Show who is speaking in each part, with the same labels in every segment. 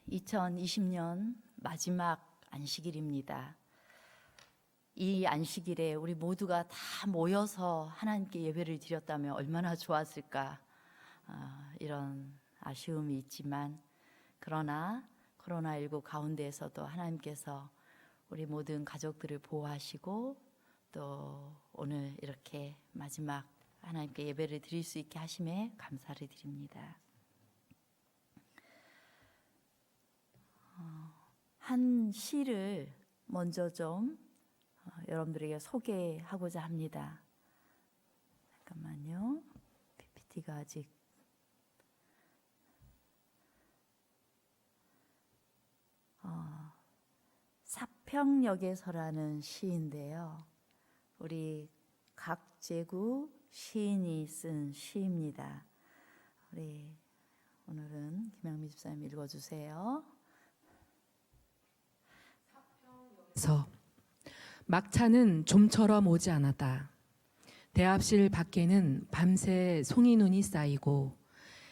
Speaker 1: 2020년 마지막 안식일입니다. 이 안식일에 우리 모두가 다 모여서 하나님께 예배를 드렸다면 얼마나 좋았을까, 이런 아쉬움이 있지만, 그러나 코로나19 가운데에서도 하나님께서 우리 모든 가족들을 보호하시고 또 오늘 이렇게 마지막 하나님께 예배를 드릴 수 있게 하심에 감사를 드립니다. 한 시를 먼저 좀 여러분들에게 소개하고자 합니다. 잠깐만요. PPT가 아직 사평역에서라는 시인데요. 우리 각재구 시인이 쓴 시입니다. 우리 오늘은 김영미 집사님 읽어주세요.
Speaker 2: 막차는 좀처럼 오지 않았다. 대합실 밖에는 밤새 송이눈이 쌓이고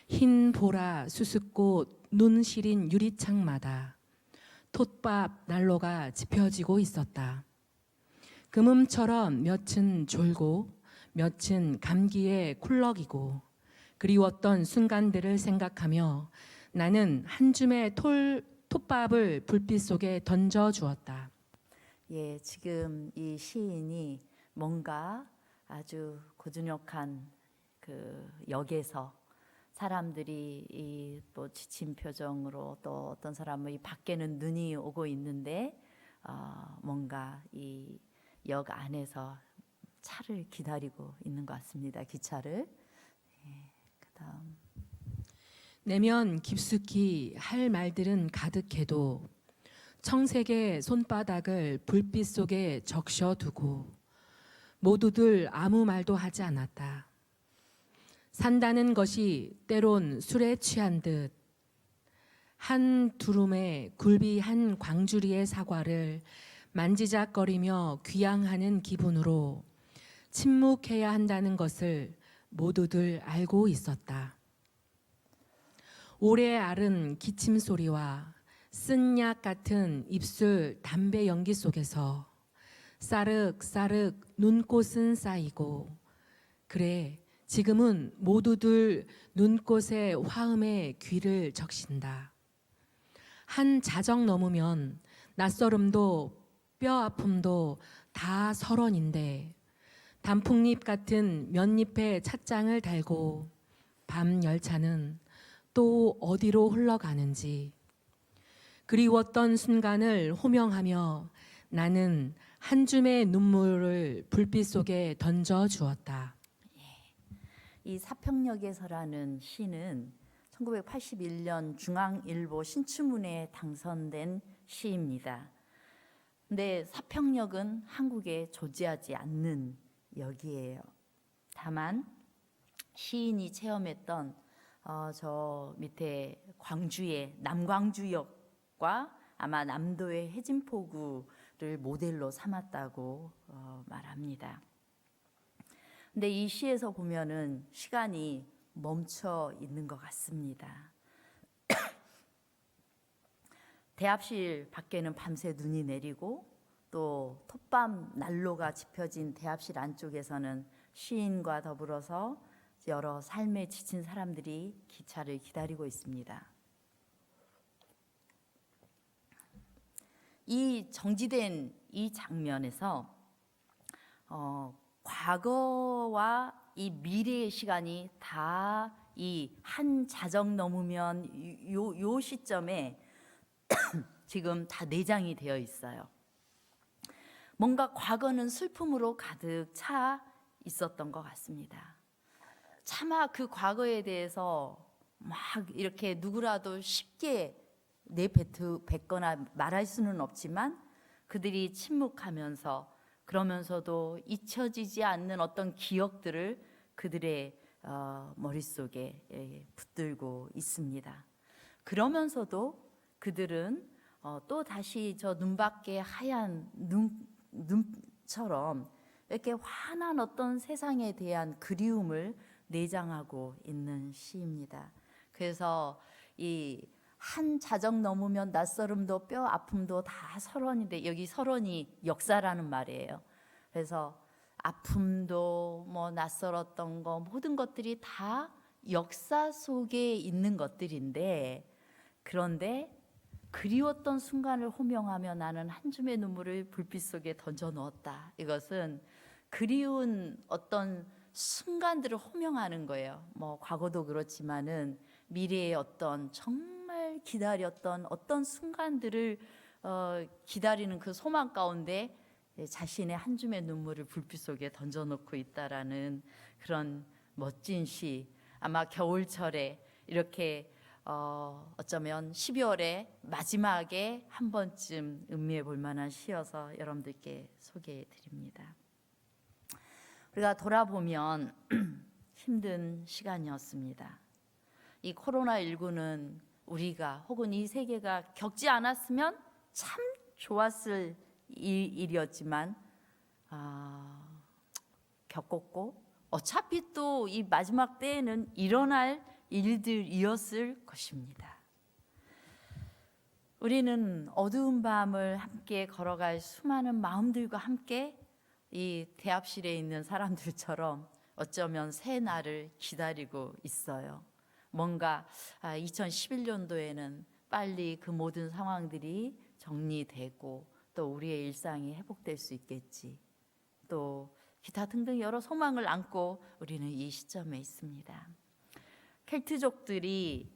Speaker 2: 흰 보라 수숫꽃 눈 시린 유리창마다 톳밥 난로가 지펴지고 있었다. 금음처럼 몇은 졸고 몇은 감기에 쿨럭이고 그리웠던 순간들을 생각하며 나는 한 줌의 톳밥을 불빛 속에 던져 주었다.
Speaker 1: 예, 지금 이 시인이 뭔가 아주 고즈넉한 그 역에서 사람들이 이 또 지친 표정으로, 또 어떤 사람은 이 밖에는 눈이 오고 있는데 뭔가 이 역 안에서 차를 기다리고 있는 것 같습니다. 기차를. 예, 그다음
Speaker 2: 내면 깊숙이 할 말들은 가득해도 청색의 손바닥을 불빛 속에 적셔두고 모두들 아무 말도 하지 않았다. 산다는 것이 때론 술에 취한 듯 한 두rum에 굴비 한 광주리의 사과를 만지작거리며 귀향하는 기분으로 침묵해야 한다는 것을 모두들 알고 있었다. 오래 앓은 기침 소리와 쓴약 같은 입술 담배 연기 속에서 싸륵싸륵 눈꽃은 쌓이고, 그래 지금은 모두들 눈꽃의 화음에 귀를 적신다. 한 자정 넘으면 낯설음도 뼈 아픔도 다 설원인데 단풍잎 같은 몇잎에 찻장을 달고 밤 열차는 또 어디로 흘러가는지 그리웠던 순간을 호명하며 나는 한 줌의 눈물을 불빛 속에 던져 주었다.
Speaker 1: 이 사평역에서라는 시는 1981년 중앙일보 신춘문예에 당선된 시입니다. 근데 사평역은 한국에 존재하지 않는 역이에요. 다만 시인이 체험했던 저 밑에 광주의 남광주역과 아마 남도의 해진포구를 모델로 삼았다고 말합니다. 근데 이 시에서 보면은 시간이 멈춰 있는 것 같습니다. 대합실 밖에는 밤새 눈이 내리고 또 톳밤 난로가 지펴진 대합실 안쪽에서는 시인과 더불어서 여러 삶에 지친 사람들이 기차를 기다리고 있습니다. 이 정지된 이 장면에서 과거와 이 미래의 시간이 다 이 한 자정 넘으면 요 시점에 지금 다 내장이 되어 있어요. 뭔가 과거는 슬픔으로 가득 차 있었던 것 같습니다. 차마 그 과거에 대해서 막 이렇게 누구라도 쉽게 내뱉거나 말할 수는 없지만 그들이 침묵하면서 그러면서도 잊혀지지 않는 어떤 기억들을 그들의 머릿속에 붙들고 있습니다. 그러면서도 그들은 또 다시 저 눈밖에 하얀 눈처럼 이렇게 환한 어떤 세상에 대한 그리움을 내장하고 있는 시입니다. 그래서 이 한 자정 넘으면 낯설음도 뼈 아픔도 다 서론인데 여기 서론이 역사라는 말이에요. 그래서 아픔도 뭐 낯설었던 거 모든 것들이 다 역사 속에 있는 것들인데 그런데 그리웠던 순간을 호명하며 나는 한 줌의 눈물을 불빛 속에 던져 넣었다. 이것은 그리운 어떤 순간들을 호명하는 거예요. 뭐 과거도 그렇지만은 미래의 어떤 정말 기다렸던 어떤 순간들을 기다리는 그 소망 가운데 자신의 한 줌의 눈물을 불빛 속에 던져놓고 있다라는 그런 멋진 시. 아마 겨울철에 이렇게 어쩌면 12월에 마지막에 한 번쯤 음미해 볼 만한 시여서 여러분들께 소개해 드립니다. 우리가 돌아보면 힘든 시간이었습니다. 이 코로나19는 우리가 혹은 이 세계가 겪지 않았으면 참 좋았을 일이었지만 겪었고 어차피 또 이 마지막 때에는 일어날 일들이었을 것입니다. 우리는 어두운 밤을 함께 걸어갈 수많은 마음들과 함께 이 대합실에 있는 사람들처럼 어쩌면 새 날을 기다리고 있어요. 뭔가 2011년도에는 빨리 그 모든 상황들이 정리되고 또 우리의 일상이 회복될 수 있겠지. 또 기타 등등 여러 소망을 안고 우리는 이 시점에 있습니다. 켈트족들이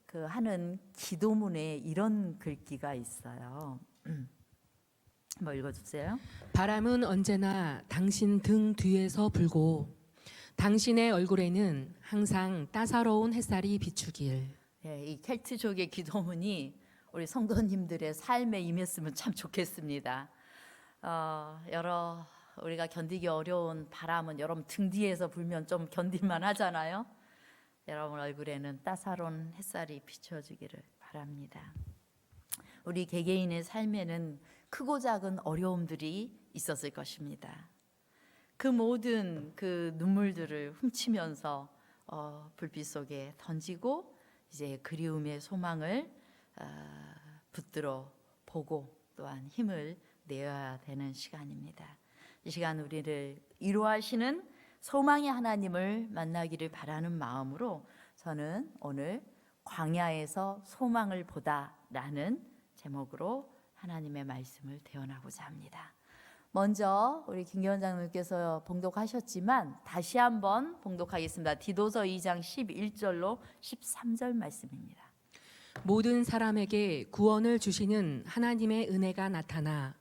Speaker 1: 그 하는 기도문에 이런 글귀가 있어요. 뭐 읽어주세요.
Speaker 2: 바람은 언제나 당신 등 뒤에서 불고 당신의 얼굴에는 항상 따사로운 햇살이 비추길.
Speaker 1: 예, 이 켈트족의 기도문이 우리 성도님들의 삶에 임했으면 참 좋겠습니다. 여러 우리가 견디기 어려운 바람은 여러분 등 뒤에서 불면 좀 견딜만 하잖아요. 여러분 얼굴에는 따사로운 햇살이 비춰지기를 바랍니다. 우리 개개인의 삶에는 크고 작은 어려움들이 있었을 것입니다. 그 모든 그 눈물들을 훔치면서 불빛 속에 던지고 이제 그리움의 소망을 붙들어 보고 또한 힘을 내어야 되는 시간입니다. 이 시간 우리를 위로하시는 소망의 하나님을 만나기를 바라는 마음으로 저는 오늘 광야에서 소망을 보다라는 제목으로 하나님의 말씀을 대언하고자 합니다. 먼저 우리 김기원 장로님께서 봉독하셨지만 다시 한번 봉독하겠습니다. 디도서 2장 11절로 13절 말씀입니다.
Speaker 2: 모든 사람에게 구원을 주시는 하나님의 은혜가 나타나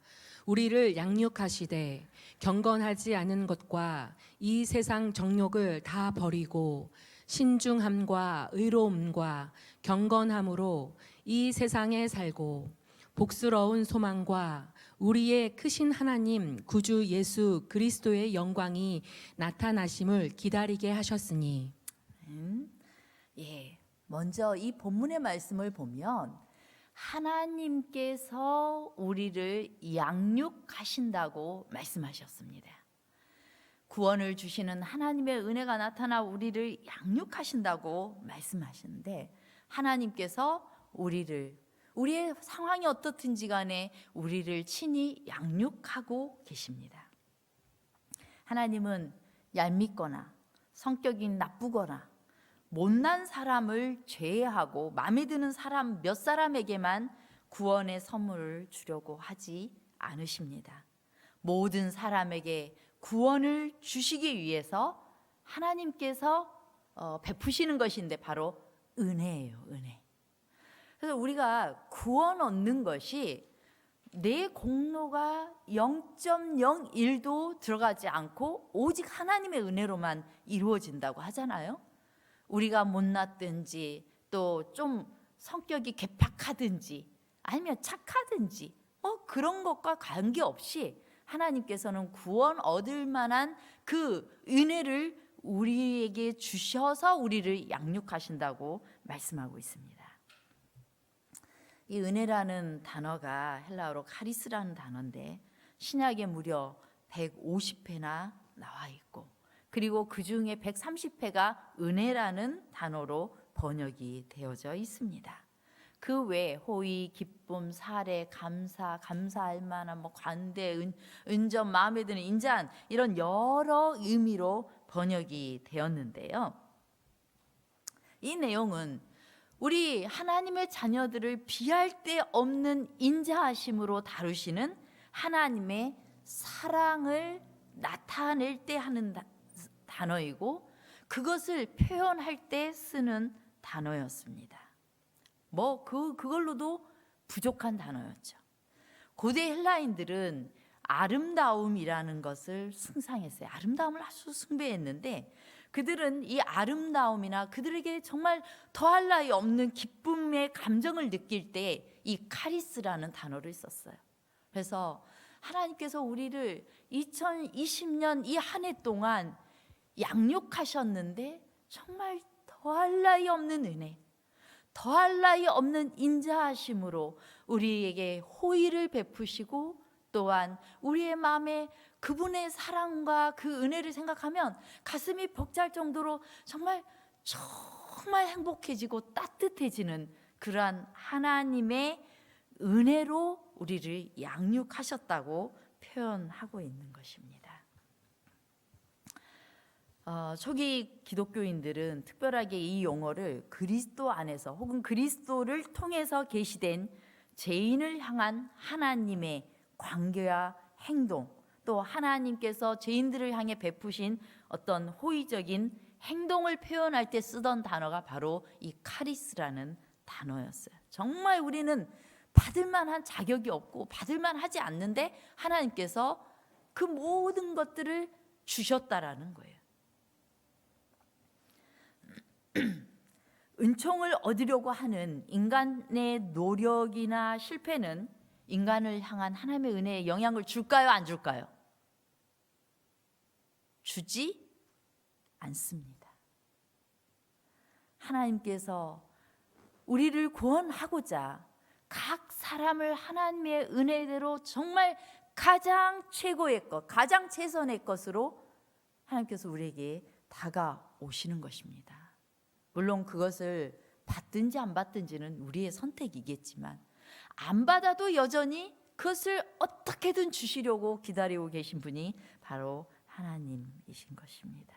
Speaker 2: 우리를 양육하시되 경건하지 않은 것과 이 세상 정욕을 다 버리고 신중함과 의로움과 경건함으로 이 세상에 살고 복스러운 소망과 우리의 크신 하나님 구주 예수 그리스도의 영광이 나타나심을 기다리게 하셨으니.
Speaker 1: 먼저 이 본문의 말씀을 보면 하나님께서 우리를 양육하신다고 말씀하셨습니다. 구원을 주시는 하나님의 은혜가 나타나 우리를 양육하신다고 말씀하시는데 하나님께서 우리의 상황이 어떻든지 간에 우리를 친히 양육하고 계십니다. 하나님은 얄밉거나 성격이 나쁘거나 못난 사람을 제외하고 마음에 드는 사람 몇 사람에게만 구원의 선물을 주려고 하지 않으십니다. 모든 사람에게 구원을 주시기 위해서 하나님께서 베푸시는 것인데 바로 은혜예요, 은혜. 그래서 우리가 구원 얻는 것이 내 공로가 0.01도 들어가지 않고 오직 하나님의 은혜로만 이루어진다고 하잖아요. 우리가 못났든지 또 좀 성격이 괴팍하든지 아니면 착하든지 그런 것과 관계없이 하나님께서는 구원 얻을 만한 그 은혜를 우리에게 주셔서 우리를 양육하신다고 말씀하고 있습니다. 이 은혜라는 단어가 헬라어로 카리스라는 단어인데 신약에 무려 150회나 나와 있고 그리고 그 중에 130회가 은혜라는 단어로 번역이 되어져 있습니다. 그 외에 호의, 기쁨, 사례, 감사, 감사할 만한 관대, 은전, 마음에 드는 인자한 이런 여러 의미로 번역이 되었는데요. 이 내용은 우리 하나님의 자녀들을 비할 데 없는 인자하심으로 다루시는 하나님의 사랑을 나타낼 때 하는 단어이고 그것을 표현할 때 쓰는 단어였습니다. 그걸로도 부족한 단어였죠. 고대 헬라인들은 아름다움이라는 것을 숭상했어요. 아름다움을 아주 숭배했는데 그들은 이 아름다움이나 그들에게 정말 더할 나위 없는 기쁨의 감정을 느낄 때 이 카리스라는 단어를 썼어요. 그래서 하나님께서 우리를 2020년 이 한 해 동안 양육하셨는데 정말 더할 나위 없는 은혜, 더할 나위 없는 인자하심으로 우리에게 호의를 베푸시고 또한 우리의 마음에 그분의 사랑과 그 은혜를 생각하면 가슴이 벅찰 정도로 정말 행복해지고 따뜻해지는 그러한 하나님의 은혜로 우리를 양육하셨다고 표현하고 있는 것입니다. 초기 기독교인들은 특별하게 이 용어를 그리스도 안에서 혹은 그리스도를 통해서 계시된 죄인을 향한 하나님의 관계와 행동, 또 하나님께서 죄인들을 향해 베푸신 어떤 호의적인 행동을 표현할 때 쓰던 단어가 바로 이 카리스라는 단어였어요. 정말 우리는 받을 만한 자격이 없고 받을 만하지 않는데 하나님께서 그 모든 것들을 주셨다라는 거예요. 은총을 얻으려고 하는 인간의 노력이나 실패는 인간을 향한 하나님의 은혜에 영향을 줄까요? 안 줄까요? 주지 않습니다. 하나님께서 우리를 구원하고자 각 사람을 하나님의 은혜대로 정말 가장 최고의 것, 가장 최선의 것으로 하나님께서 우리에게 다가오시는 것입니다. 물론 그것을 받든지 안 받든지는 우리의 선택이겠지만 안 받아도 여전히 그것을 어떻게든 주시려고 기다리고 계신 분이 바로 하나님이신 것입니다.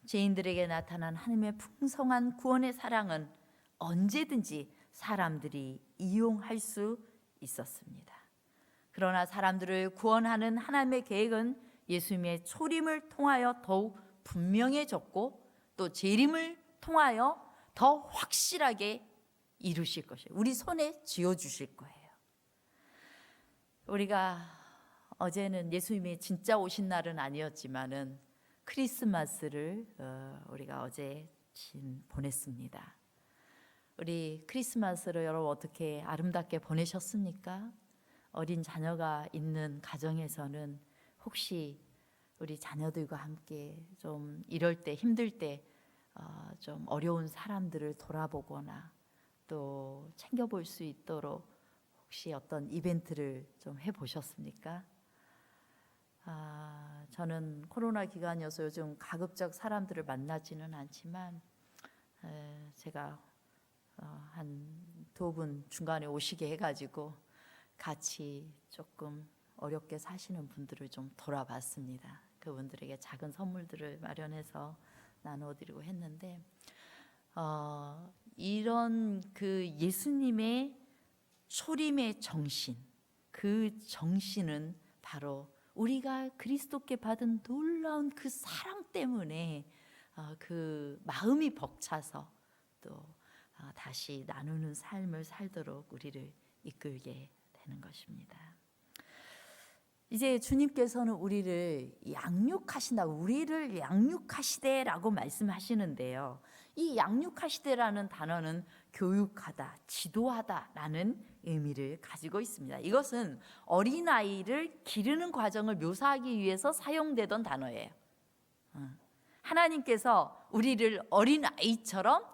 Speaker 1: 죄인들에게 나타난 하나님의 풍성한 구원의 사랑은 언제든지 사람들이 이용할 수 있었습니다. 그러나 사람들을 구원하는 하나님의 계획은 예수님의 초림을 통하여 더욱 분명해졌고 또 재림을 통하여 더 확실하게 이루실 것이에요. 우리 손에 쥐어주실 거예요. 우리가 어제는 예수님이 진짜 오신 날은 아니었지만은 크리스마스를 우리가 어제 보냈습니다. 우리 크리스마스를 여러분 어떻게 아름답게 보내셨습니까? 어린 자녀가 있는 가정에서는 혹시 우리 자녀들과 함께 좀 이럴 때 힘들 때 좀 어려운 사람들을 돌아보거나 또 챙겨볼 수 있도록 혹시 어떤 이벤트를 좀 해보셨습니까? 저는 코로나 기간이어서 요즘 가급적 사람들을 만나지는 않지만 제가 한 2분 중간에 오시게 해가지고 같이 조금 어렵게 사시는 분들을 좀 돌아봤습니다. 그분들에게 작은 선물들을 마련해서 나눠드리고 했는데 이런 그 예수님의 초림의 정신, 그 정신은 바로 우리가 그리스도께 받은 놀라운 그 사랑 때문에 그 마음이 벅차서 또 다시 나누는 삶을 살도록 우리를 이끌게 되는 것입니다. 이제 주님께서는 우리를 양육하신다고, 우리를 양육하시되라고 말씀하시는데요. 이 양육하시되라는 단어는 교육하다, 지도하다라는 의미를 가지고 있습니다. 이것은 어린아이를 기르는 과정을 묘사하기 위해서 사용되던 단어예요. 하나님께서 우리를 어린아이처럼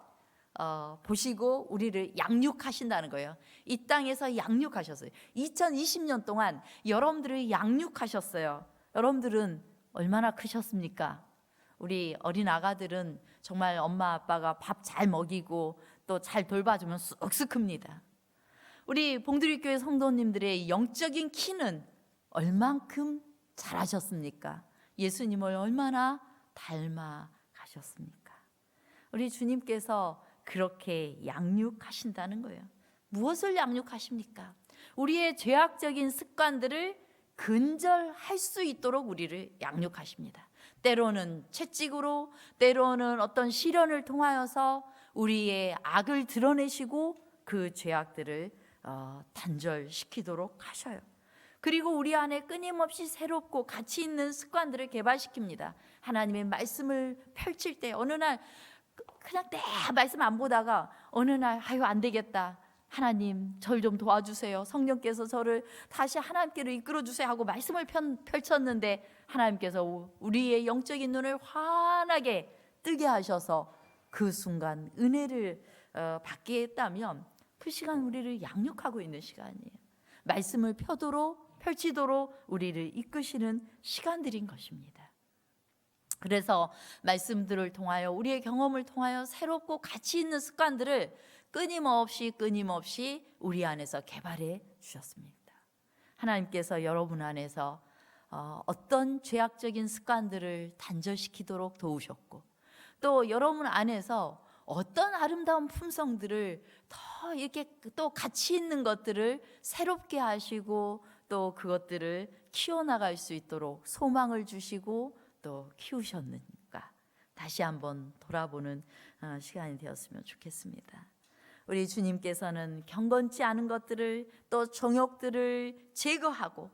Speaker 1: 보시고 우리를 양육하신다는 거예요. 이 땅에서 양육하셨어요. 2020년 동안 여러분들을 양육하셨어요. 여러분들은 얼마나 크셨습니까? 우리 어린 아가들은 정말 엄마 아빠가 밥 잘 먹이고 또 잘 돌봐주면 쑥쑥 큽니다. 우리 봉두리교회 성도님들의 영적인 키는 얼만큼 잘하셨습니까? 예수님을 얼마나 닮아 가셨습니까? 우리 주님께서 그렇게 양육하신다는 거예요. 무엇을 양육하십니까? 우리의 죄악적인 습관들을 근절할 수 있도록 우리를 양육하십니다. 때로는 채찍으로, 때로는 어떤 시련을 통하여서 우리의 악을 드러내시고 그 죄악들을 단절시키도록 하셔요. 그리고 우리 안에 끊임없이 새롭고 가치 있는 습관들을 개발시킵니다. 하나님의 말씀을 펼칠 때 어느 날 그냥 내 말씀 안 보다가 어느 날 아유 안 되겠다. 하나님 저를 좀 도와주세요. 성령께서 저를 다시 하나님께로 이끌어주세요 하고 말씀을 펼쳤는데 하나님께서 우리의 영적인 눈을 환하게 뜨게 하셔서 그 순간 은혜를 받게 했다면 그 시간 우리를 양육하고 있는 시간이에요. 말씀을 펼치도록 우리를 이끄시는 시간들인 것입니다. 그래서 말씀들을 통하여 우리의 경험을 통하여 새롭고 가치 있는 습관들을 끊임없이 우리 안에서 개발해 주셨습니다. 하나님께서 여러분 안에서 어떤 죄악적인 습관들을 단절시키도록 도우셨고 또 여러분 안에서 어떤 아름다운 품성들을 더 이렇게 또 가치 있는 것들을 새롭게 하시고 또 그것들을 키워나갈 수 있도록 소망을 주시고 또 키우셨는가 다시 한번 돌아보는 시간이 되었으면 좋겠습니다. 우리 주님께서는 경건치 않은 것들을 또 정욕들을 제거하고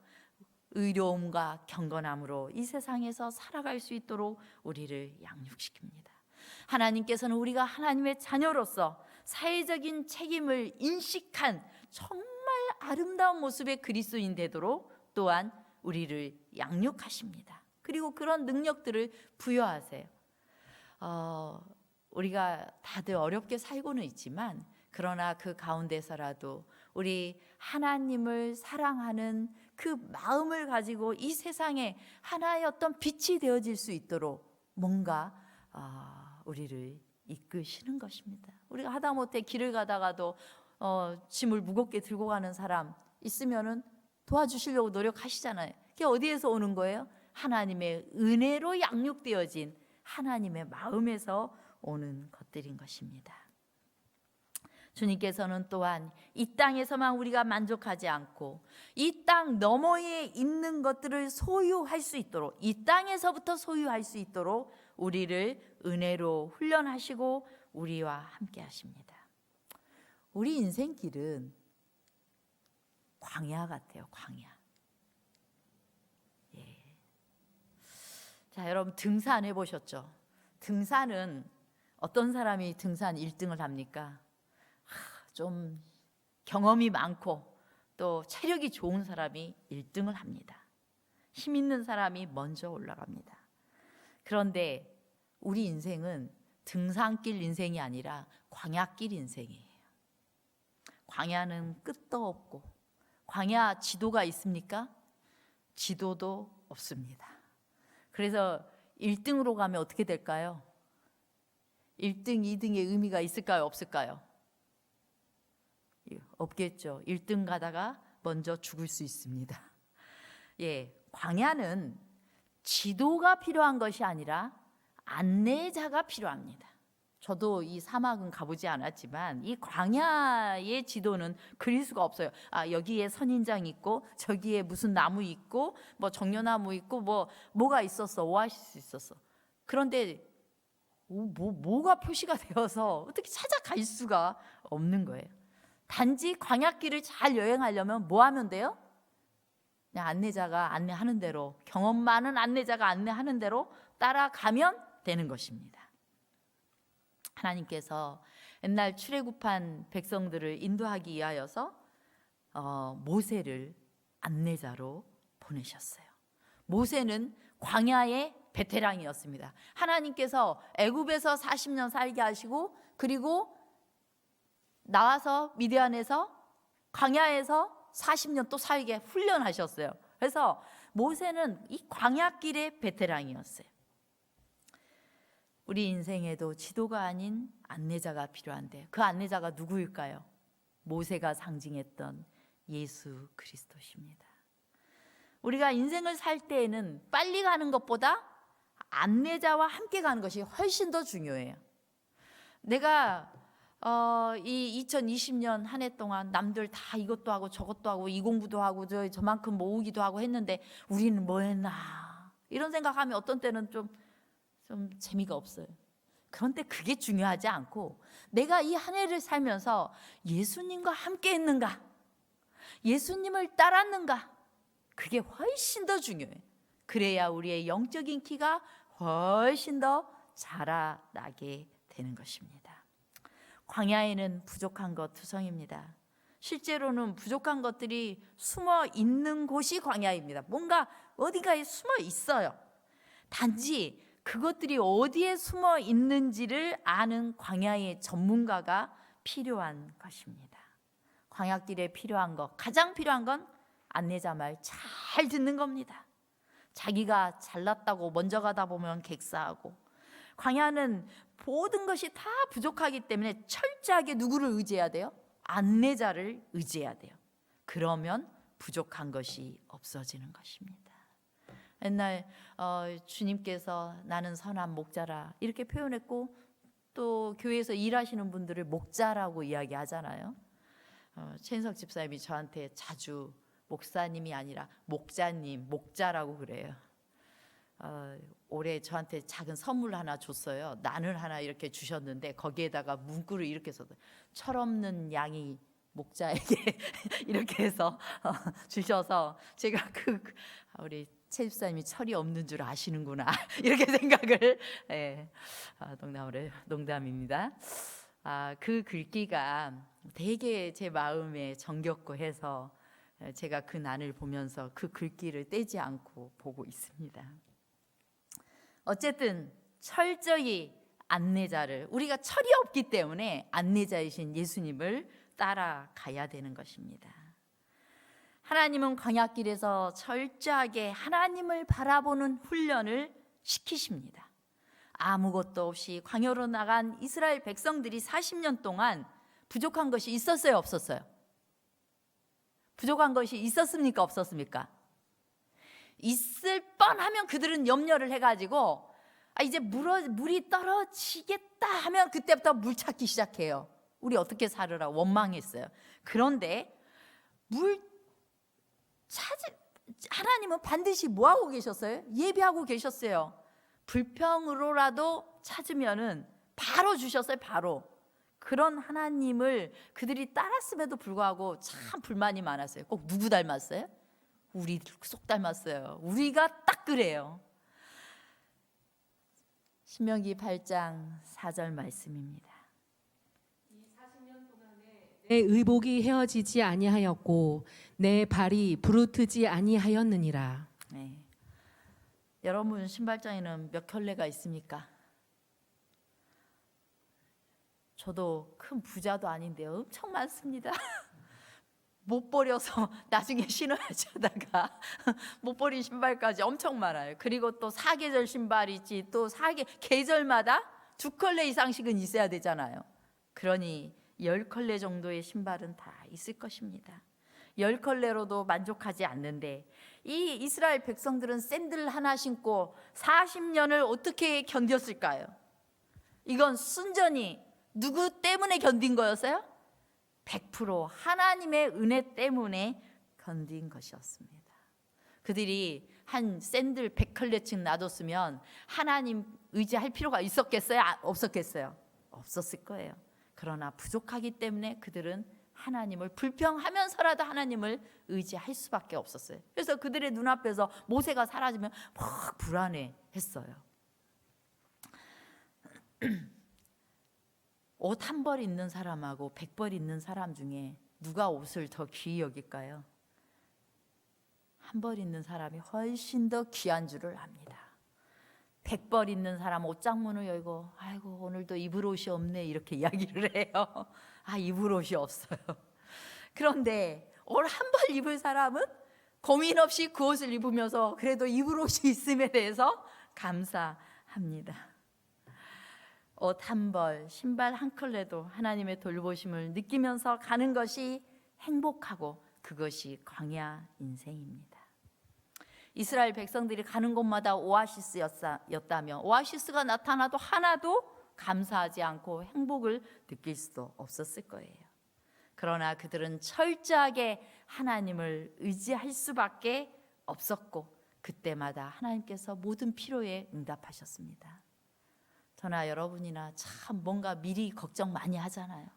Speaker 1: 의로움과 경건함으로 이 세상에서 살아갈 수 있도록 우리를 양육시킵니다. 하나님께서는 우리가 하나님의 자녀로서 사회적인 책임을 인식한 정말 아름다운 모습의 그리스도인 되도록 또한 우리를 양육하십니다. 그리고 그런 능력들을 부여하세요. 우리가 다들 어렵게 살고는 있지만 그러나 그 가운데서라도 우리 하나님을 사랑하는 그 마음을 가지고 이 세상에 하나의 어떤 빛이 되어질 수 있도록 뭔가 우리를 이끄시는 것입니다. 우리가 하다못해 길을 가다가도 짐을 무겁게 들고 가는 사람 있으면은 도와주시려고 노력하시잖아요. 그게 어디에서 오는 거예요? 하나님의 은혜로 양육되어진 하나님의 마음에서 오는 것들인 것입니다. 주님께서는 또한 이 땅에서만 우리가 만족하지 않고 이 땅 너머에 있는 것들을 소유할 수 있도록 이 땅에서부터 소유할 수 있도록 우리를 은혜로 훈련하시고 우리와 함께 하십니다. 우리 인생길은 광야 같아요. 광야. 자, 여러분 등산해 보셨죠? 등산은 어떤 사람이 등산 1등을 합니까? 좀 경험이 많고 또 체력이 좋은 사람이 1등을 합니다. 힘 있는 사람이 먼저 올라갑니다. 그런데 우리 인생은 등산길 인생이 아니라 광야길 인생이에요. 광야는 끝도 없고 광야 지도가 있습니까? 지도도 없습니다. 그래서 1등으로 가면 어떻게 될까요? 1등, 2등의 의미가 있을까요? 없을까요? 없겠죠. 1등 가다가 먼저 죽을 수 있습니다. 광야는 지도가 필요한 것이 아니라 안내자가 필요합니다. 저도 이 사막은 가보지 않았지만 이 광야의 지도는 그릴 수가 없어요. 여기에 선인장 있고 저기에 무슨 나무 있고 뭐 정려나무 있고 뭐가 있었어. 오아시스 있었어. 그런데 뭐가 표시가 되어서 어떻게 찾아갈 수가 없는 거예요. 단지 광야길을 잘 여행하려면 뭐 하면 돼요? 그냥 안내자가 안내하는 대로 경험 많은 안내자가 안내하는 대로 따라가면 되는 것입니다. 하나님께서 옛날 출애굽한 백성들을 인도하기 위하여서 모세를 안내자로 보내셨어요. 모세는 광야의 베테랑이었습니다. 하나님께서 애굽에서 40년 살게 하시고 그리고 나와서 미디안에서 광야에서 40년 또 살게 훈련하셨어요. 그래서 모세는 이 광야길의 베테랑이었어요. 우리 인생에도 지도가 아닌 안내자가 필요한데 그 안내자가 누구일까요? 모세가 상징했던 예수 그리스도십니다. 우리가 인생을 살 때에는 빨리 가는 것보다 안내자와 함께 가는 것이 훨씬 더 중요해요. 내가 이 2020년 한 해 동안 남들 다 이것도 하고 저것도 하고 이 공부도 하고 저만큼 모으기도 하고 했는데 우리는 뭐 했나 이런 생각하면 어떤 때는 좀 재미가 없어요. 그런데 그게 중요하지 않고 내가 이 한 해를 살면서 예수님과 함께 했는가, 예수님을 따랐는가, 그게 훨씬 더 중요해요. 그래야 우리의 영적인 키가 훨씬 더 자라나게 되는 것입니다. 광야에는 부족한 것 투성입니다. 실제로는 부족한 것들이 숨어 있는 곳이 광야입니다. 뭔가 어디가에 숨어 있어요. 단지 그것들이 어디에 숨어 있는지를 아는 광야의 전문가가 필요한 것입니다. 광야길에 필요한 것, 가장 필요한 건 안내자 말 잘 듣는 겁니다. 자기가 잘났다고 먼저 가다 보면 객사하고, 광야는 모든 것이 다 부족하기 때문에 철저하게 누구를 의지해야 돼요? 안내자를 의지해야 돼요. 그러면 부족한 것이 없어지는 것입니다. 옛날 주님께서 나는 선한 목자라 이렇게 표현했고, 또 교회에서 일하시는 분들을 목자라고 이야기하잖아요. 최인석 집사님이 저한테 자주 목사님이 아니라 목자님, 목자라고 그래요. 올해 저한테 작은 선물 하나 줬어요. 난을 하나 이렇게 주셨는데 거기에다가 문구를 이렇게 써서 철없는 양이 목자에게 이렇게 해서 주셔서 제가 우리 최 집사님이 철이 없는 줄 아시는구나 이렇게 생각을 농담입니다. 그 글귀가 되게 제 마음에 정겹고 해서 제가 그 난을 보면서 그 글귀를 떼지 않고 보고 있습니다. 어쨌든 철저히 안내자를, 우리가 철이 없기 때문에 안내자이신 예수님을 따라가야 되는 것입니다. 하나님은 광야길에서 철저하게 하나님을 바라보는 훈련을 시키십니다. 아무것도 없이 광야로 나간 이스라엘 백성들이 40년 동안 부족한 것이 있었어요, 없었어요? 부족한 것이 있었습니까, 없었습니까? 있을 뻔하면 그들은 염려를 해가지고 이제 물이 떨어지겠다 하면 그때부터 물 찾기 시작해요. 우리 어떻게 살으라 원망했어요. 그런데 하나님은 반드시 뭐하고 계셨어요? 예비하고 계셨어요. 불평으로라도 찾으면은 바로 주셨어요. 바로. 그런 하나님을 그들이 따랐음에도 불구하고 참 불만이 많았어요. 꼭 누구 닮았어요? 우리 쏙 닮았어요. 우리가 딱 그래요. 신명기 8장 4절 말씀입니다.
Speaker 2: 내 의복이 헤어지지 아니하였고 내 발이 부르트지 아니하였느니라.
Speaker 1: 네. 여러분 신발장에는 몇 켤레가 있습니까? 저도 큰 부자도 아닌데 엄청 많습니다. 못 버려서 나중에 신어야지 하다가 못 버린 신발까지 엄청 많아요. 그리고 또 사계절 신발이 있지, 또 계절마다 2컬레 이상씩은 있어야 되잖아요. 그러니 10컬레 정도의 신발은 다 있을 것입니다. 10컬레로도 만족하지 않는데 이 이스라엘 백성들은 샌들 하나 신고 40년을 어떻게 견뎠을까요? 이건 순전히 누구 때문에 견딘 거였어요? 100% 하나님의 은혜 때문에 견딘 것이었습니다. 그들이 한 샌들 100컬레씩 놔뒀으면 하나님 의지할 필요가 있었겠어요? 없었겠어요? 없었을 거예요. 그러나 부족하기 때문에 그들은 하나님을 불평하면서라도 하나님을 의지할 수밖에 없었어요. 그래서 그들의 눈앞에서 모세가 사라지면 막 불안해했어요. 옷 한 벌 있는 사람하고 100벌 있는 사람 중에 누가 옷을 더 귀히 여길까요? 한 벌 있는 사람이 훨씬 더 귀한 줄을 압니다. 100벌 있는 사람 옷장문을 열고 아이고 오늘도 입을 옷이 없네 이렇게 이야기를 해요. 입을 옷이 없어요. 그런데 옷 한 벌 입을 사람은 고민 없이 그 옷을 입으면서 그래도 입을 옷이 있음에 대해서 감사합니다. 옷 한 벌, 신발 한 켤레도 하나님의 돌보심을 느끼면서 가는 것이 행복하고 그것이 광야 인생입니다. 이스라엘 백성들이 가는 곳마다 오아시스였다며 오아시스가 나타나도 하나도 감사하지 않고 행복을 느낄 수도 없었을 거예요. 그러나 그들은 철저하게 하나님을 의지할 수밖에 없었고 그때마다 하나님께서 모든 필요에 응답하셨습니다. 저나 여러분이나 참 뭔가 미리 걱정 많이 하잖아요.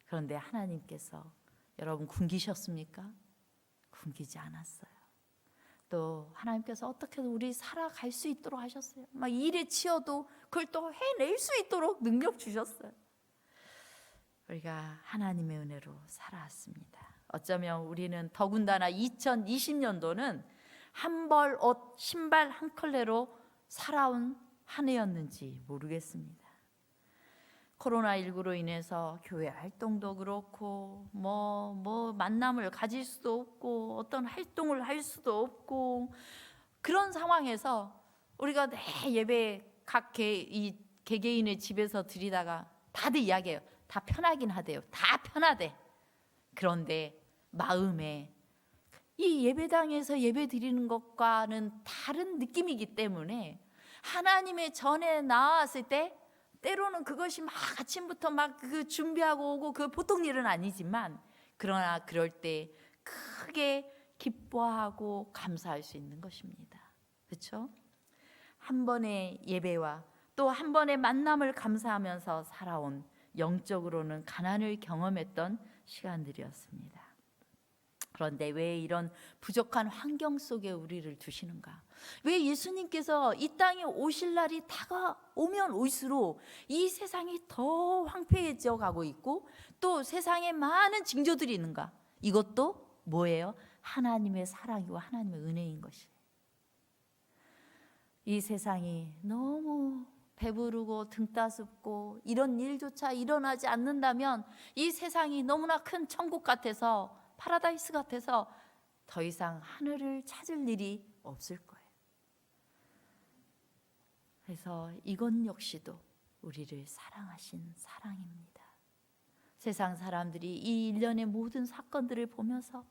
Speaker 1: 그런데 하나님께서 여러분 굶기셨습니까? 굶기지 않았어요. 또 하나님께서 어떻게든 우리 살아갈 수 있도록 하셨어요. 막 일에 치여도 그걸 또 해낼 수 있도록 능력 주셨어요. 우리가 하나님의 은혜로 살아왔습니다. 어쩌면 우리는 더군다나 2020년도는 한 벌 옷, 신발 한 켤레로 살아온 한 해였는지 모르겠습니다. 코로나19로 인해서 교회 활동도 그렇고 뭐 만남을 가질 수도 없고 어떤 활동을 할 수도 없고 그런 상황에서 우리가 내 예배 각 개개인의 집에서 드리다가 다들 이야기해요. 다 편하긴 하대요. 다 편하대. 그런데 마음에 이 예배당에서 예배 드리는 것과는 다른 느낌이기 때문에 하나님의 전에 나왔을 때 때로는 그것이 막 아침부터 막 그 준비하고 오고 그 보통 일은 아니지만 그러나 그럴 때 크게 기뻐하고 감사할 수 있는 것입니다. 그렇죠? 한 번의 예배와 또 한 번의 만남을 감사하면서 살아온 영적으로는 가난을 경험했던 시간들이었습니다. 그런데 왜 이런 부족한 환경 속에 우리를 두시는가? 왜 예수님께서 이 땅에 오실 날이 다가오면 올수록 이 세상이 더 황폐해져 가고 있고 또 세상에 많은 징조들이 있는가? 이것도 뭐예요? 하나님의 사랑이고 하나님의 은혜인 것이에요. 이 세상이 너무 배부르고 등 따숩고 이런 일조차 일어나지 않는다면 이 세상이 너무나 큰 천국 같아서 파라다이스 같아서 더 이상 하늘을 찾을 일이 없을 거예요. 그래서 이것 역시도 우리를 사랑하신 사랑입니다. 세상 사람들이 이 일련의 모든 사건들을 보면서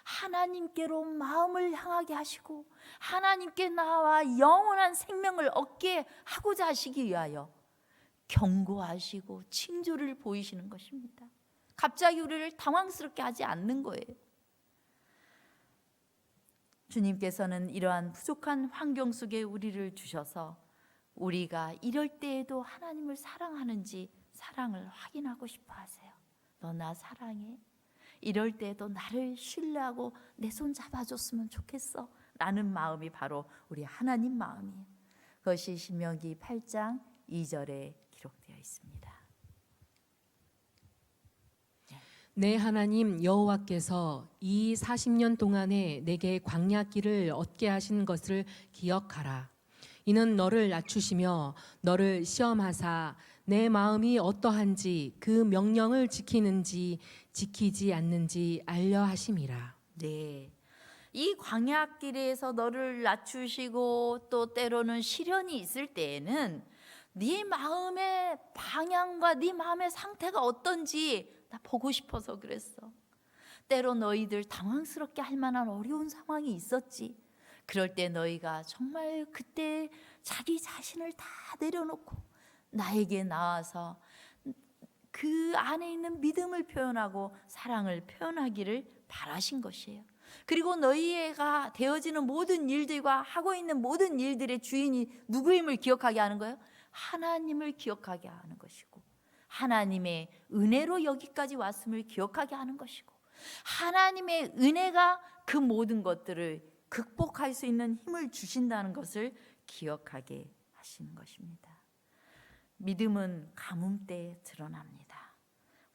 Speaker 1: 하나님께로 마음을 향하게 하시고 하나님께 나와 영원한 생명을 얻게 하고자 하시기 위하여 경고하시고 징조를 보이시는 것입니다. 갑자기 우리를 당황스럽게 하지 않는 거예요. 주님께서는 이러한 부족한 환경 속에 우리를 주셔서 우리가 이럴 때에도 하나님을 사랑하는지 사랑을 확인하고 싶어 하세요. 너 나 사랑해? 이럴 때에도 나를 신뢰하고 내 손 잡아줬으면 좋겠어 라는 마음이 바로 우리 하나님 마음이에요. 그것이 신명기 8장 2절에 기록되어 있습니다.
Speaker 2: 내 하나님 여호와께서 이 40년 동안에 내게 광야길을 얻게 하신 것을 기억하라. 이는 너를 낮추시며 너를 시험하사 내 마음이 어떠한지 그 명령을 지키는지 지키지 않는지 알려 하심이라.
Speaker 1: 네, 이 광야길에서 너를 낮추시고 또 때로는 시련이 있을 때에는 네 마음의 방향과 네 마음의 상태가 어떤지 나 보고 싶어서 그랬어. 때로 너희들 당황스럽게 할 만한 어려운 상황이 있었지. 그럴 때 너희가 정말 그때 자기 자신을 다 내려놓고 나에게 나와서 그 안에 있는 믿음을 표현하고 사랑을 표현하기를 바라신 것이에요. 그리고 너희가 되어지는 모든 일들과 하고 있는 모든 일들의 주인이 누구임을 기억하게 하는 거예요? 하나님을 기억하게 하는 것이고 하나님의 은혜로 여기까지 왔음을 기억하게 하는 것이고 하나님의 은혜가 그 모든 것들을 극복할 수 있는 힘을 주신다는 것을 기억하게 하시는 것입니다. 믿음은 가뭄 때에 드러납니다.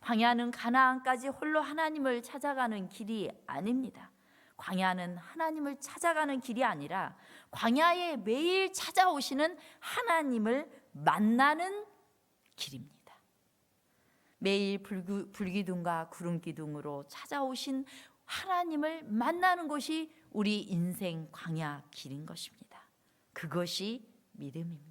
Speaker 1: 광야는 가나안까지 홀로 하나님을 찾아가는 길이 아닙니다. 광야는 하나님을 찾아가는 길이 아니라 광야에 매일 찾아오시는 하나님을 만나는 길입니다. 매일 불기둥과 구름기둥으로 찾아오신 하나님을 만나는 것이 우리 인생 광야 길인 것입니다. 그것이 믿음입니다.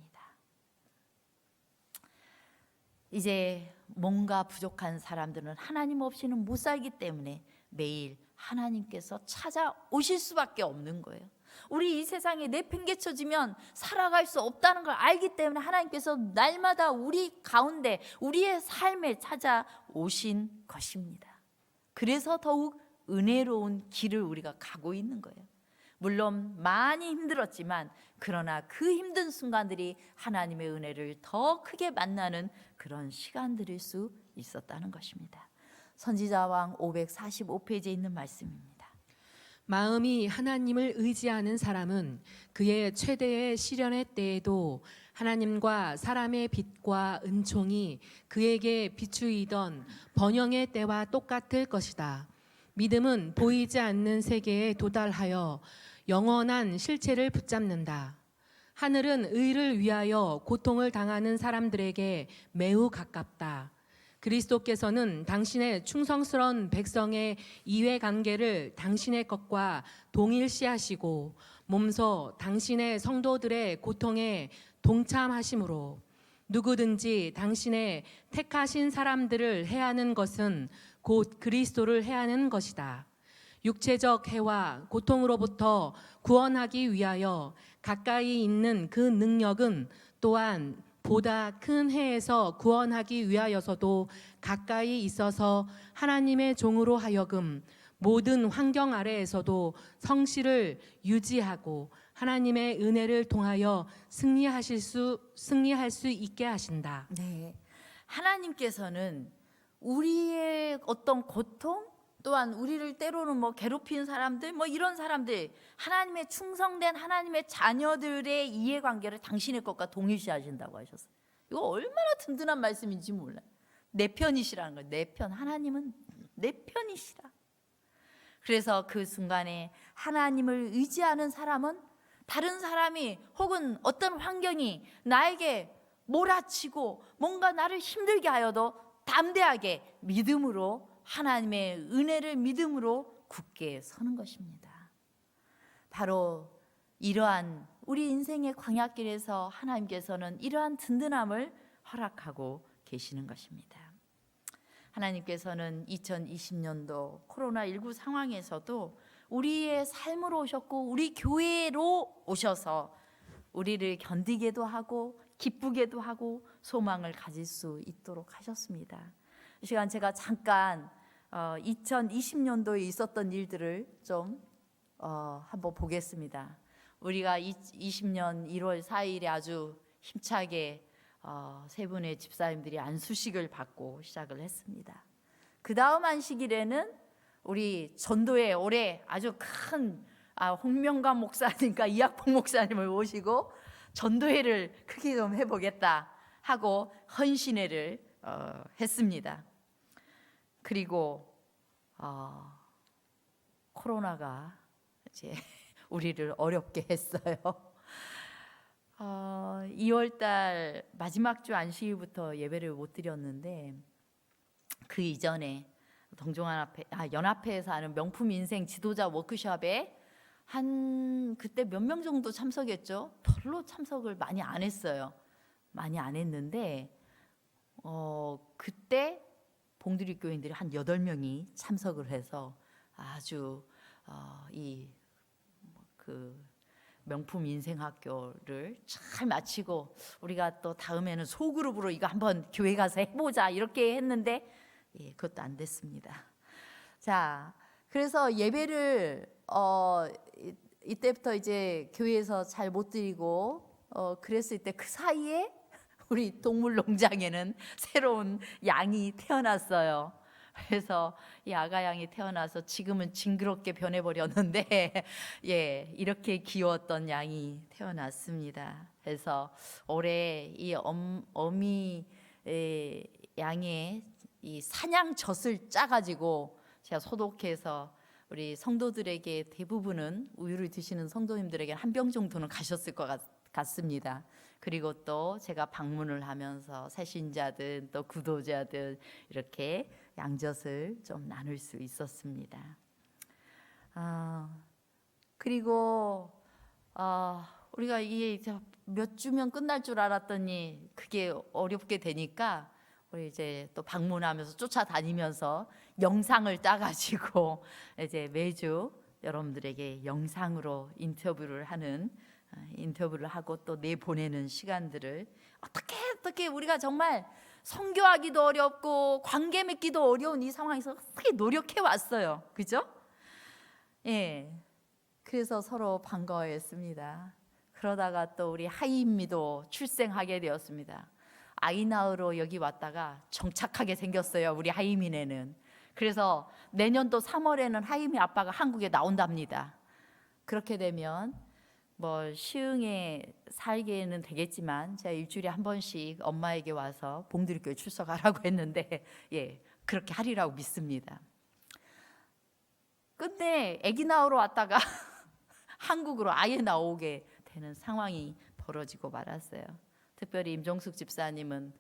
Speaker 1: 이제 뭔가 부족한 사람들은 하나님 없이는 못 살기 때문에 매일 하나님께서 찾아오실 수밖에 없는 거예요. 우리 이 세상에 내팽개쳐지면 살아갈 수 없다는 걸 알기 때문에 하나님께서 날마다 우리 가운데 우리의 삶에 찾아오신 것입니다. 그래서 더욱 은혜로운 길을 우리가 가고 있는 거예요. 물론 많이 힘들었지만 그러나 그 힘든 순간들이 하나님의 은혜를 더 크게 만나는 그런 시간들일 수 있었다는 것입니다. 선지자왕 545페이지에 있는 말씀입니다.
Speaker 2: 마음이 하나님을 의지하는 사람은 그의 최대의 시련의 때에도 하나님과 사람의 빛과 은총이 그에게 비추이던 번영의 때와 똑같을 것이다. 믿음은 보이지 않는 세계에 도달하여 영원한 실체를 붙잡는다. 하늘은 의를 위하여 고통을 당하는 사람들에게 매우 가깝다. 그리스도께서는 당신의 충성스러운 백성의 이해관계를 당신의 것과 동일시하시고 몸소 당신의 성도들의 고통에 동참하심으로 누구든지 당신의 택하신 사람들을 해하는 것은 곧 그리스도를 해하는 것이다. 육체적 해와 고통으로부터 구원하기 위하여 가까이 있는 그 능력은 또한 보다 큰 해에서 구원하기 위하여서도 가까이 있어서 하나님의 종으로 하여금 모든 환경 아래에서도 성실을 유지하고 하나님의 은혜를 통하여 승리할 수 있게 하신다.
Speaker 1: 네, 하나님께서는 우리의 어떤 고통 또한 우리를 때로는 뭐 괴롭히는 사람들 뭐 이런 사람들 하나님의 충성된 하나님의 자녀들의 이해관계를 당신의 것과 동일시하신다고 하셨어요. 이거 얼마나 든든한 말씀인지 몰라요. 내 편이시라는 거예요. 내 편. 하나님은 내 편이시라. 그래서 그 순간에 하나님을 의지하는 사람은 다른 사람이 혹은 어떤 환경이 나에게 몰아치고 뭔가 나를 힘들게 하여도 담대하게 믿음으로 하나님의 은혜를 믿음으로 굳게 서는 것입니다. 바로 이러한 우리 인생의 광야길에서 하나님께서는 이러한 든든함을 허락하고 계시는 것입니다. 하나님께서는 2020년도 코로나19 상황에서도 우리의 삶으로 오셨고 우리 교회로 오셔서 우리를 견디게도 하고 기쁘게도 하고 소망을 가질 수 있도록 하셨습니다. 이 시간 제가 잠깐 2020년도에 있었던 일들을 좀 한번 보겠습니다. 우리가 20년 1월 4일에 아주 힘차게 세 분의 집사님들이 안수식을 받고 시작을 했습니다. 그 다음 안식일에는 우리 전도회 올해 아주 큰 홍명관 목사님과 이학봉 목사님을 모시고 전도회를 크게 좀 해보겠다 하고 헌신회를 했습니다. 그리고 코로나가 이제 우리를 어렵게 했어요. 2월달 마지막 주 안식일부터 예배를 못 드렸는데 그 이전에 연합회에서 하는 명품 인생 지도자 워크숍에 그때 몇 명 정도 참석했죠? 별로 참석을 많이 안 했어요. 많이 안 했는데 그때 봉두리 교인들이 한 8명이 참석을 해서 아주 그 명품 인생학교를 잘 마치고 우리가 또 다음에는 소그룹으로 이거 한번 교회 가서 해보자 이렇게 했는데 그것도 안 됐습니다. 자, 그래서 예배를 이때부터 이제 교회에서 잘 못 드리고 그랬을 때 그 사이에 우리 동물농장에는 새로운 양이 태어났어요. 그래서 이 아가 양이 태어나서 지금은 징그럽게 변해버렸는데 이렇게 귀여웠던 양이 태어났습니다. 그래서 올해 이 어미 양의 이 사냥젖을 짜가지고 제가 소독해서 우리 성도들에게 대부분은 우유를 드시는 성도님들에게 한 병 정도는 가셨을 것 같습니다. 그리고 또 제가 방문을 하면서 새신자들 또 구도자들 이렇게 양젖을 좀 나눌 수 있었습니다. 그리고 우리가 이게 몇 주면 끝날 줄 알았더니 그게 어렵게 되니까 우리 이제 또 방문하면서 쫓아다니면서 영상을 따가지고 이제 매주 여러분들에게 영상으로 인터뷰를 하고 또 내보내는 시간들을 어떻게 우리가 정말 선교하기도 어렵고 관계 맺기도 어려운 이 상황에서 어떻게 노력해 왔어요, 그죠? 예, 그래서 서로 반가워했습니다. 그러다가 또 우리 하이미도 출생하게 되었습니다. 아이 낳으러 여기 왔다가 정착하게 생겼어요, 우리 하이미네는. 그래서 내년도 3월에는 하이미 아빠가 한국에 나온답니다. 그렇게 되면 뭐 시흥에 살게는 되겠지만 제가 일주일에 한 번씩 엄마에게 와서 봉들교회 출석하라고 했는데 예, 그렇게 하리라고 믿습니다. 근데 아기 낳으러 왔다가 한국으로 아예 나오게 되는 상황이 벌어지고 말았어요. 특별히 임종숙 집사님은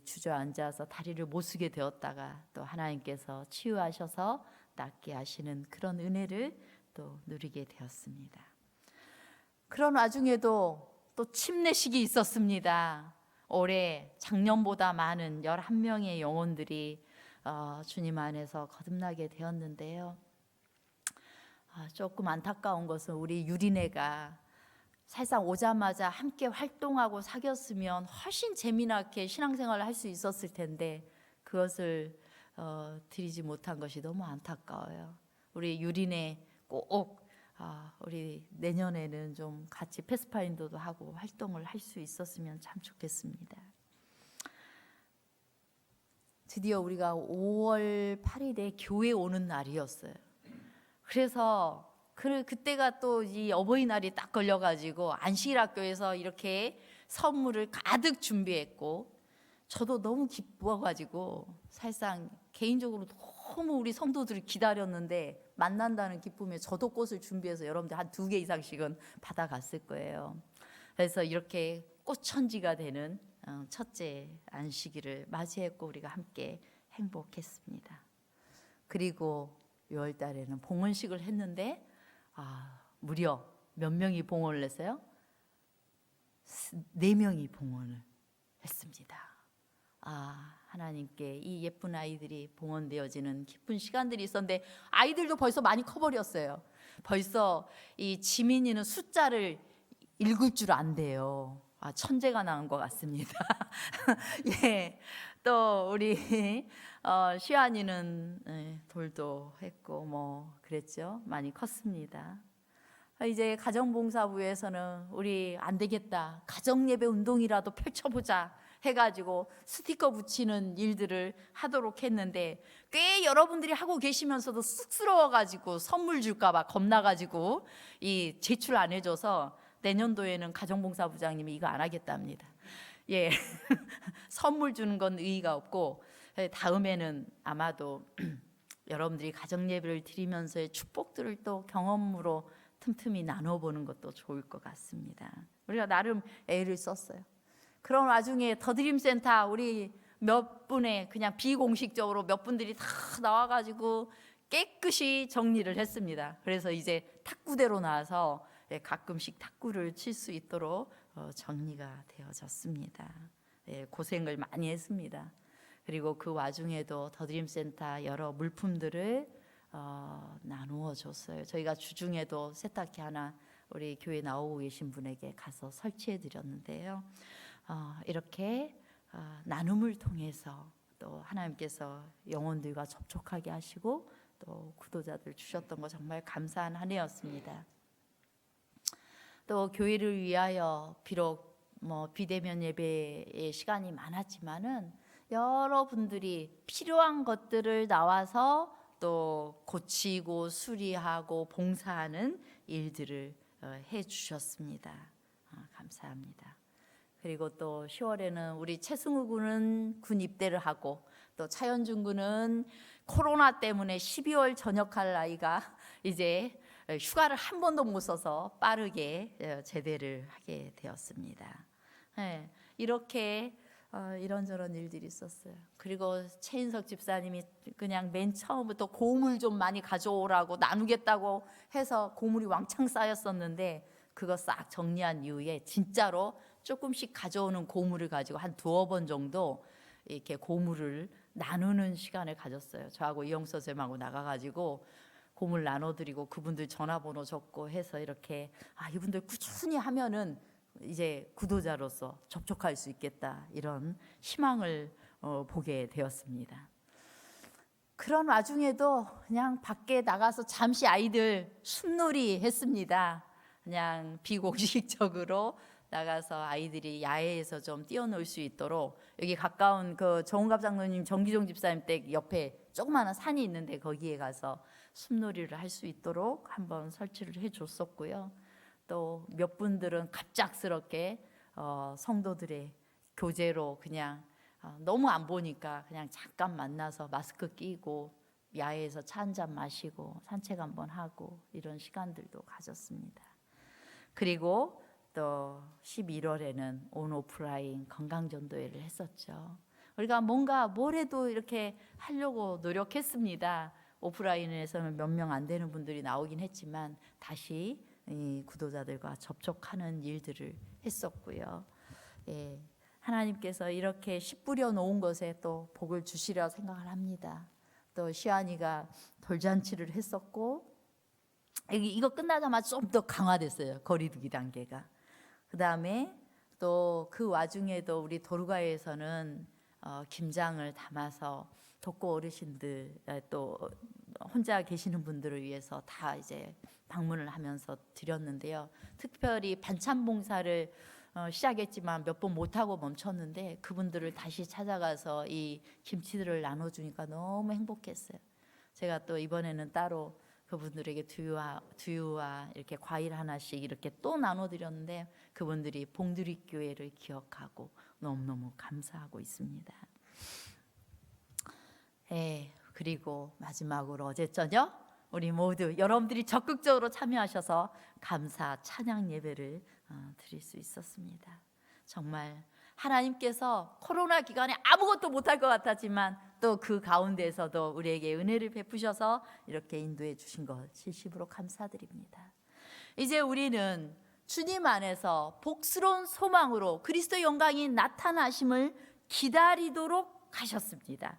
Speaker 1: 주저앉아서 다리를 못 쓰게 되었다가 또 하나님께서 치유하셔서 낫게 하시는 그런 은혜를 또 누리게 되었습니다. 그런 와중에도 또 침례식이 있었습니다. 올해 작년보다 많은 11명의 영혼들이 주님 안에서 거듭나게 되었는데요. 조금 안타까운 것은 우리 유리네가 사실상 오자마자 함께 활동하고 사귀었으면 훨씬 재미나게 신앙생활을 할 수 있었을 텐데 그것을 드리지 못한 것이 너무 안타까워요. 우리 유리네 꼭 우리 내년에는 좀 같이 패스파인더도 하고 활동을 할 수 있었으면 참 좋겠습니다. 드디어 우리가 5월 8일에 교회 오는 날이었어요. 그래서 그때가 또 이 어버이날이 딱 걸려가지고 안식일학교에서 이렇게 선물을 가득 준비했고 저도 너무 기뻐가지고 사실상 개인적으로 너무 우리 성도들을 기다렸는데 만난다는 기쁨에 저도 꽃을 준비해서 여러분들 한 2개 이상씩은 받아갔을 거예요. 그래서 이렇게 꽃천지가 되는 첫째 안식일을 맞이했고 우리가 함께 행복했습니다. 그리고 6월 달에는 봉헌식을 했는데 무려 몇 명이 봉헌을 했어요? 4명이 봉헌을 했습니다. 하나님께 이 예쁜 아이들이 봉헌되어지는 기쁜 시간들이 있었는데 아이들도 벌써 많이 커버렸어요. 벌써 이 지민이는 숫자를 읽을 줄 안돼요. 천재가 나온 것 같습니다. 예, 또 우리 시안이는 돌도 했고 뭐 그랬죠. 많이 컸습니다. 이제 가정봉사부에서는 우리 안 되겠다, 가정예배 운동이라도 펼쳐보자 해가지고 스티커 붙이는 일들을 하도록 했는데 꽤 여러분들이 하고 계시면서도 쑥스러워가지고 선물 줄까봐 겁나가지고 이 제출 안 해줘서 내년도에는 가정봉사부장님이 이거 안 하겠답니다. 예, 선물 주는 건 의의가 없고 다음에는 아마도 여러분들이 가정예배를 드리면서의 축복들을 또 경험으로 틈틈이 나눠보는 것도 좋을 것 같습니다. 우리가 나름 애를 썼어요. 그런 와중에 더드림센터 우리 몇 분의 그냥 비공식적으로 몇 분들이 다 나와가지고 깨끗이 정리를 했습니다. 그래서 이제 탁구대로 나와서 가끔씩 탁구를 칠 수 있도록 정리가 되어졌습니다. 고생을 많이 했습니다. 그리고 그 와중에도 더드림센터 여러 물품들을 나누어 줬어요. 저희가 주중에도 세탁기 하나 우리 교회 나오고 계신 분에게 가서 설치해 드렸는데요. 이렇게 나눔을 통해서 또 하나님께서 영혼들과 접촉하게 하시고 또 구도자들 주셨던 거 정말 감사한 한 해였습니다. 또 교회를 위하여 비록 뭐 비대면 예배의 시간이 많았지만은 여러분들이 필요한 것들을 나와서 또 고치고 수리하고 봉사하는 일들을 해 주셨습니다. 감사합니다. 그리고 또 10월에는 우리 최승우 군은 군 입대를 하고 또 차현준 군은 코로나 때문에 12월 전역할 나이가 이제 휴가를 한 번도 못 써서 빠르게 제대를 하게 되었습니다. 이렇게 이런저런 일들이 있었어요. 그리고 최인석 집사님이 그냥 맨 처음부터 고물 좀 많이 가져오라고 나누겠다고 해서 고물이 왕창 쌓였었는데 그거 싹 정리한 이후에 진짜로 조금씩 가져오는 고물을 가지고 한 2-번 정도 이렇게 고물을 나누는 시간을 가졌어요. 저하고 이영서 선생님하고 나가가지고 고물 나눠드리고 그분들 전화번호 적고 해서 이렇게 이분들 꾸준히 하면은 이제 구도자로서 접촉할 수 있겠다, 이런 희망을 보게 되었습니다. 그런 와중에도 그냥 밖에 나가서 잠시 아이들 숲놀이 했습니다. 그냥 비공식적으로 나가서 아이들이 야외에서 좀 뛰어놀 수 있도록, 여기 가까운 그 정은갑 장로님 정기종 집사님 댁 옆에 조그마한 산이 있는데 거기에 가서 숲놀이를 할 수 있도록 한번 설치를 해줬었고요. 또 몇 분들은 갑작스럽게 성도들의 교제로 그냥 너무 안 보니까 그냥 잠깐 만나서 마스크 끼고 야외에서 차 한잔 마시고 산책 한번 하고 이런 시간들도 가졌습니다. 그리고 또 11월에는 온 오프라인 건강전도회를 했었죠. 우리가 뭔가 뭘 해도 이렇게 하려고 노력했습니다. 오프라인에서는 몇 명 안 되는 분들이 나오긴 했지만 다시 이 구도자들과 접촉하는 일들을 했었고요. 예, 하나님께서 이렇게 씨 뿌려 놓은 것에 또 복을 주시려 생각을 합니다. 또 시안이가 돌잔치를 했었고, 이거 끝나자마자 좀 더 강화됐어요. 거리두기 단계가. 그 다음에 또 그 와중에도 우리 도르가에서는 김장을 담아서 독거 어르신들, 또 혼자 계시는 분들을 위해서 다 이제 방문을 하면서 드렸는데요. 특별히 반찬 봉사를 시작했지만 몇 번 못하고 멈췄는데 그분들을 다시 찾아가서 이 김치들을 나눠주니까 너무 행복했어요. 제가 또 이번에는 따로 그분들에게 두유와 이렇게 과일 하나씩 이렇게 또 나눠드렸는데 그분들이 봉두리 교회를 기억하고 너무너무 감사하고 있습니다. 그리고 마지막으로 어제 저녁 우리 모두 여러분들이 적극적으로 참여하셔서 감사 찬양 예배를 드릴 수 있었습니다. 정말 하나님께서 코로나 기간에 아무것도 못할 것 같았지만 또 그 가운데에서도 우리에게 은혜를 베푸셔서 이렇게 인도해 주신 것 진심으로 감사드립니다. 이제 우리는 주님 안에서 복스러운 소망으로 그리스도의 영광이 나타나심을 기다리도록 하셨습니다.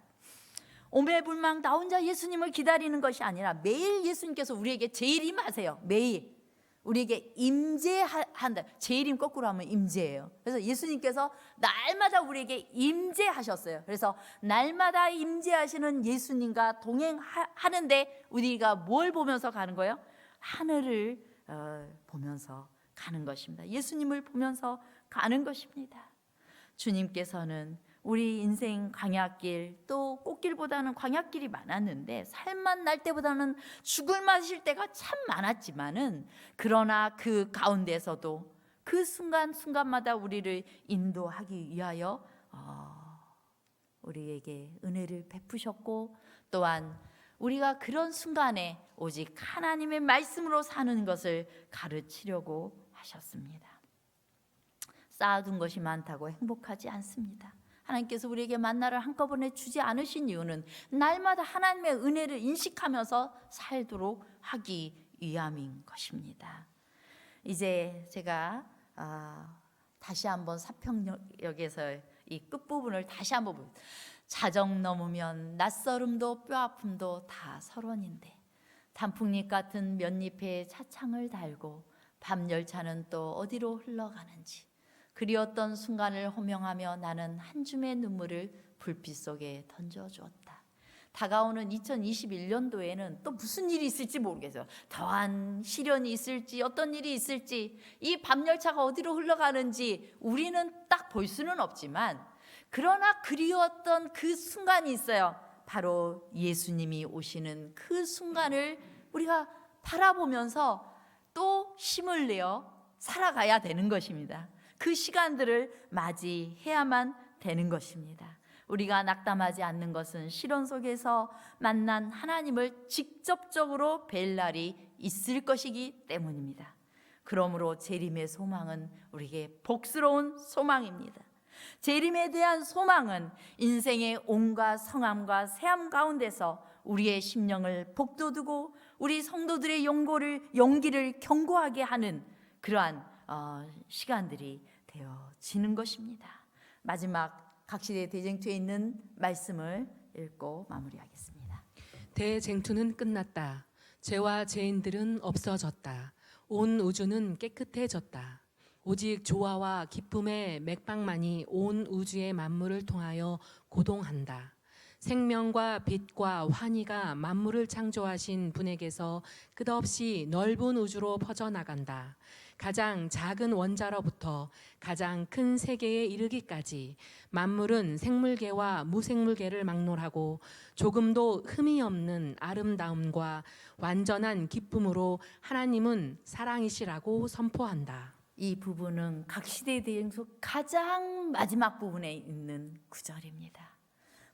Speaker 1: 오매불망 나 혼자 예수님을 기다리는 것이 아니라 매일 예수님께서 우리에게 재림하세요. 매일 우리에게 임재한다. 재림 거꾸로 하면 임재예요. 그래서 예수님께서 날마다 우리에게 임재하셨어요. 그래서 날마다 임재하시는 예수님과 동행하는데 우리가 뭘 보면서 가는 거예요? 하늘을 보면서 가는 것입니다. 예수님을 보면서 가는 것입니다. 주님께서는 우리 인생 광야길, 또 꽃길보다는 광야길이 많았는데 살만 날 때보다는 죽을 맛일 때가 참 많았지만은 그러나 그 가운데서도 그 순간순간마다 우리를 인도하기 위하여 우리에게 은혜를 베푸셨고, 또한 우리가 그런 순간에 오직 하나님의 말씀으로 사는 것을 가르치려고 하셨습니다. 쌓아둔 것이 많다고 행복하지 않습니다. 하나님께서 우리에게 만나를 한꺼번에 주지 않으신 이유는 날마다 하나님의 은혜를 인식하면서 살도록 하기 위함인 것입니다. 이제 제가 다시 한번 사평역에서 이 끝부분을 다시 한번 봅니다. 자정 넘으면 낯설음도 뼈아픔도 다 서론인데 단풍잎 같은 몇잎에 차창을 달고 밤 열차는 또 어디로 흘러가는지 그리웠던 순간을 호명하며 나는 한 줌의 눈물을 불빛 속에 던져주었다. 다가오는 2021년도에는 또 무슨 일이 있을지 모르겠어요. 더한 시련이 있을지 어떤 일이 있을지 이 밤열차가 어디로 흘러가는지 우리는 딱 볼 수는 없지만 그러나 그리웠던 그 순간이 있어요. 바로 예수님이 오시는 그 순간을 우리가 바라보면서 또 힘을 내어 살아가야 되는 것입니다. 그 시간들을 맞이해야만 되는 것입니다. 우리가 낙담하지 않는 것은 시련 속에서 만난 하나님을 직접적으로 뵐 날이 있을 것이기 때문입니다. 그러므로 재림의 소망은 우리에게 복스러운 소망입니다. 재림에 대한 소망은 인생의 온갖 성함과 세함 가운데서 우리의 심령을 복돋우고 우리 성도들의 용기를 견고하게 하는 그러한 시간들이 되어지는 것입니다. 마지막 각시대 대쟁투에 있는 말씀을 읽고 마무리하겠습니다.
Speaker 2: 대쟁투는 끝났다. 죄와 죄인들은 없어졌다. 온 우주는 깨끗해졌다. 오직 조화와 기쁨의 맥박만이 온 우주의 만물을 통하여 고동한다. 생명과 빛과 환희가 만물을 창조하신 분에게서 끝없이 넓은 우주로 퍼져나간다. 가장 작은 원자로부터 가장 큰 세계에 이르기까지 만물은 생물계와 무생물계를 막론하고 조금도 흠이 없는 아름다움과 완전한 기쁨으로 하나님은 사랑이시라고 선포한다.
Speaker 1: 이 부분은 각시대 대쟁투 가장 마지막 부분에 있는 구절입니다.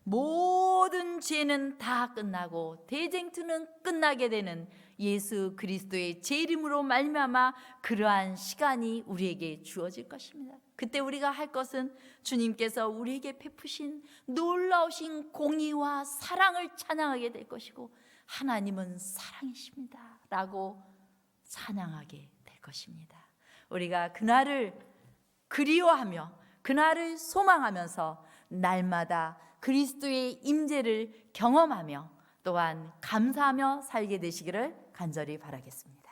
Speaker 1: 모든 죄는 다 끝나고 대쟁투는 끝나게 되는 예수 그리스도의 제 이름으로 말미암아 그러한 시간이 우리에게 주어질 것입니다. 그때 우리가 할 것은 주님께서 우리에게 베푸신 놀라우신 공의와 사랑을 찬양하게 될 것이고 하나님은 사랑이십니다 라고 찬양하게 될 것입니다. 우리가 그날을 그리워하며 그날을 소망하면서 날마다 그리스도의 임재를 경험하며 또한 감사하며 살게 되시기를 간절히 바라겠습니다.